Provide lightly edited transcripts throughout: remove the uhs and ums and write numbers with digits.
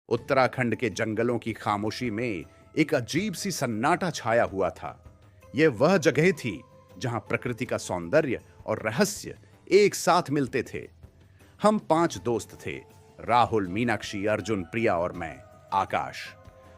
उत्तराखंड के जंगलों की खामोशी में एक अजीब सी सन्नाटा छाया हुआ था। यह वह जगह थी जहां प्रकृति का सौंदर्य और रहस्य एक साथ मिलते थे। हम 5 दोस्त थे, राहुल, मीनाक्षी, अर्जुन, प्रिया और मैं, आकाश।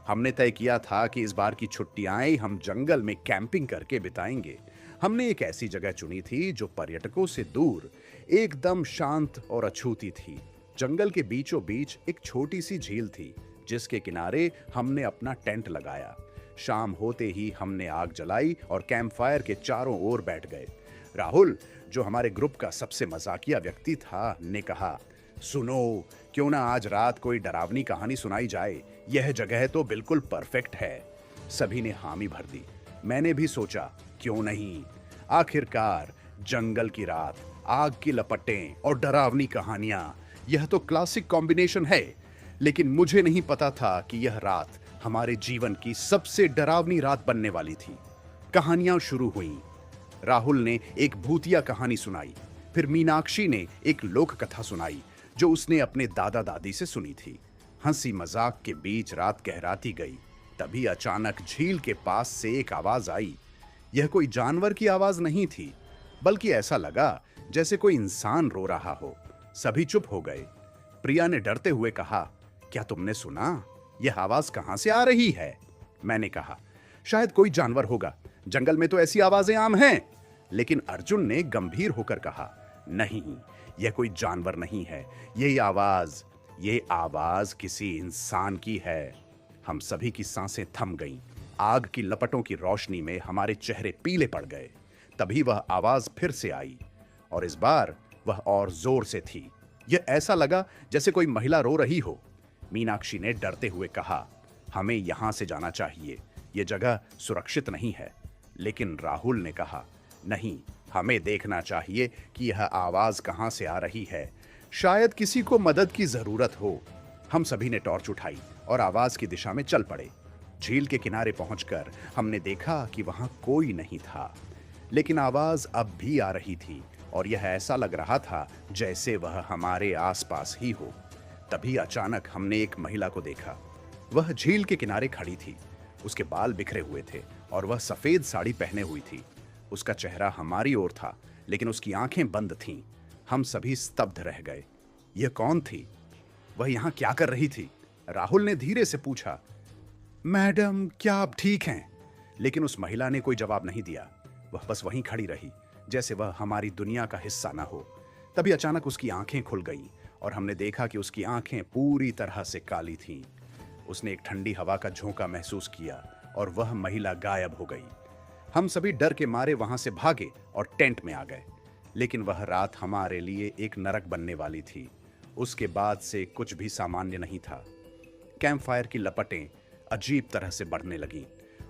हमने तय किया था कि इस बार की छुट्टियां हम जंगल में कैंपिंग करके बिताएंगे। हमने एक ऐसी जगह चुनी थी जो पर्यटकों से दूर, एकदम शांत और अछूती थी। जंगल के बीचों बीच एक छोटी सी झील थी, जिसके किनारे हमने अपना टेंट लगाया। शाम होते ही हमने आग जलाई और कैंप फायर के चारों ओर बैठ गए। राहुल, जो हमारे ग्रुप का सबसे मजाकिया व्यक्ति था, ने कहा, सुनो, क्यों ना आज रात कोई डरावनी कहानी सुनाई जाए। यह जगह तो बिल्कुल परफेक्ट है। सभी ने हामी भर दी। मैंने भी सोचा, क्यों नहीं। आखिरकार जंगल की रात, आग की लपटें और डरावनी कहानियां, यह तो क्लासिक कॉम्बिनेशन है। लेकिन मुझे नहीं पता था कि यह रात हमारे जीवन की सबसे डरावनी रात बनने वाली थी। कहानियां शुरू हुईं। राहुल ने एक भूतिया कहानी सुनाई, फिर मीनाक्षी ने एक लोक कथा सुनाई जो उसने अपने दादा दादी से सुनी थी। हंसी मजाक के बीच रात गहराती गई। तभी अचानक झील के पास से एक आवाज आई। यह कोई जानवर की आवाज नहीं थी, बल्कि ऐसा लगा जैसे कोई इंसान रो रहा हो। सभी चुप हो गए। प्रिया ने डरते हुए कहा, क्या तुमने सुना? यह आवाज कहां से आ रही है? मैंने कहा, शायद कोई जानवर होगा, जंगल में तो ऐसी आवाजें आम हैं। लेकिन अर्जुन ने गंभीर होकर कहा, नहीं, यह कोई जानवर नहीं है। ये आवाज किसी इंसान की है। हम सभी की सांसें थम गईं। आग की लपटों की रोशनी में हमारे चेहरे पीले पड़ गए। तभी वह आवाज फिर से आई, और इस बार वह और जोर से थी। यह ऐसा लगा जैसे कोई महिला रो रही हो। मीनाक्षी ने डरते हुए कहा, हमें यहां से जाना चाहिए, यह जगह सुरक्षित नहीं है। लेकिन राहुल ने कहा, नहीं, हमें देखना चाहिए कि यह आवाज कहां से आ रही है। शायद किसी को मदद की जरूरत हो। हम सभी ने टॉर्च उठाई और आवाज की दिशा में चल पड़े। झील के किनारे पहुंचकर हमने देखा कि वहां कोई नहीं था, लेकिन आवाज अब भी आ रही थी, और यह ऐसा लग रहा था जैसे वह हमारे आसपास ही हो। तभी अचानक हमने एक महिला को देखा। वह झील के किनारे खड़ी थी। उसके बाल बिखरे हुए थे और वह सफेद साड़ी पहने हुई थी। उसका चेहरा हमारी ओर था, लेकिन उसकी आंखें बंद थीं। हम सभी स्तब्ध रह गए। यह कौन थी? वह यहां क्या कर रही थी? राहुल ने धीरे से पूछा, मैडम, क्या आप ठीक हैं? लेकिन उस महिला ने कोई जवाब नहीं दिया। वह बस वहीं खड़ी रही, जैसे वह हमारी दुनिया का हिस्सा ना हो। तभी अचानक उसकी आंखें खुल गईं और हमने देखा कि उसकी आंखें पूरी तरह से काली थीं। उसने एक ठंडी हवा का झोंका महसूस किया और वह महिला गायब हो गई। हम सभी डर के मारे वहां से भागे और टेंट में आ गए। लेकिन वह रात हमारे लिए एक नरक बनने वाली थी। उसके बाद से कुछ भी सामान्य नहीं था। कैंप फायर की लपटें अजीब तरह से बढ़ने लगीं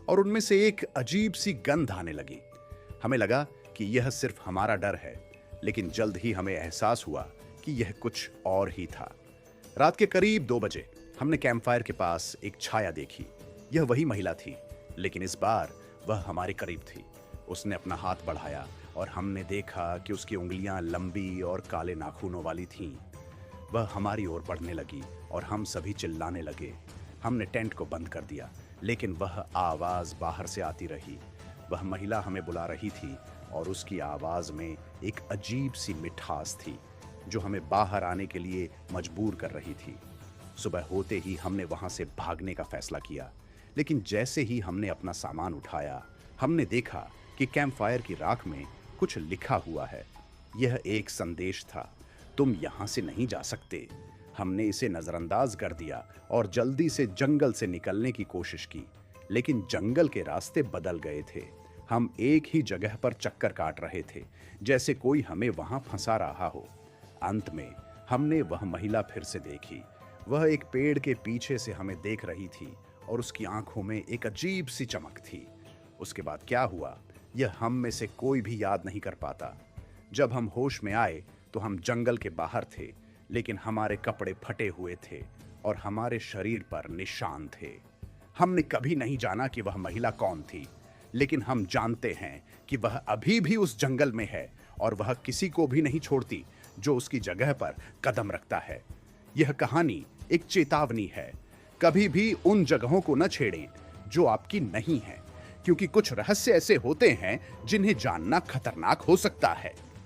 और उनमें से एक अजीब सी गंध आने लगी। हमें लगा कि यह सिर्फ हमारा डर है, लेकिन जल्द ही हमें एहसास हुआ कि यह कुछ और ही था। रात के करीब 2 बजे हमने कैंप फायर के पास एक छाया देखी। यह वही महिला थी, लेकिन इस बार वह हमारे करीब थी। उसने अपना हाथ बढ़ाया और हमने देखा कि उसकी उंगलियां लंबी और काले नाखूनों वाली थीं। वह हमारी ओर बढ़ने लगी और हम सभी चिल्लाने लगे। हमने टेंट को बंद कर दिया, लेकिन वह आवाज बाहर से आती रही। वह महिला हमें बुला रही थी और उसकी आवाज में एक अजीब सी मिठास थी जो हमें बाहर आने के लिए मजबूर कर रही थी। सुबह होते ही हमने वहां से भागने का फैसला किया, लेकिन जैसे ही हमने अपना सामान उठाया, हमने देखा कि कैंप फायर की राख में कुछ लिखा हुआ है। यह एक संदेश था, तुम यहां से नहीं जा सकते। हमने इसे नजरअंदाज कर दिया और जल्दी से जंगल से निकलने की कोशिश की, लेकिन जंगल के रास्ते बदल गए थे। हम एक ही जगह पर चक्कर काट रहे थे, जैसे कोई हमें वहां फंसा रहा हो। अंत में हमने वह महिला फिर से देखी। वह एक पेड़ के पीछे से हमें देख रही थी और उसकी आंखों में एक अजीब सी चमक थी। उसके बाद क्या हुआ, यह हम में से कोई भी याद नहीं कर पाता। जब हम होश में आए तो हम जंगल के बाहर थे, लेकिन हमारे कपड़े फटे हुए थे और हमारे शरीर पर निशान थे। हमने कभी नहीं जाना कि वह महिला कौन थी, लेकिन हम जानते हैं कि वह अभी भी उस जंगल में है और वह किसी को भी नहीं छोड़ती जो उसकी जगह पर कदम रखता है। यह कहानी एक चेतावनी है। कभी भी उन जगहों को न छेड़ें जो आपकी नहीं है, क्योंकि कुछ रहस्य ऐसे होते हैं जिन्हें जानना खतरनाक हो सकता है।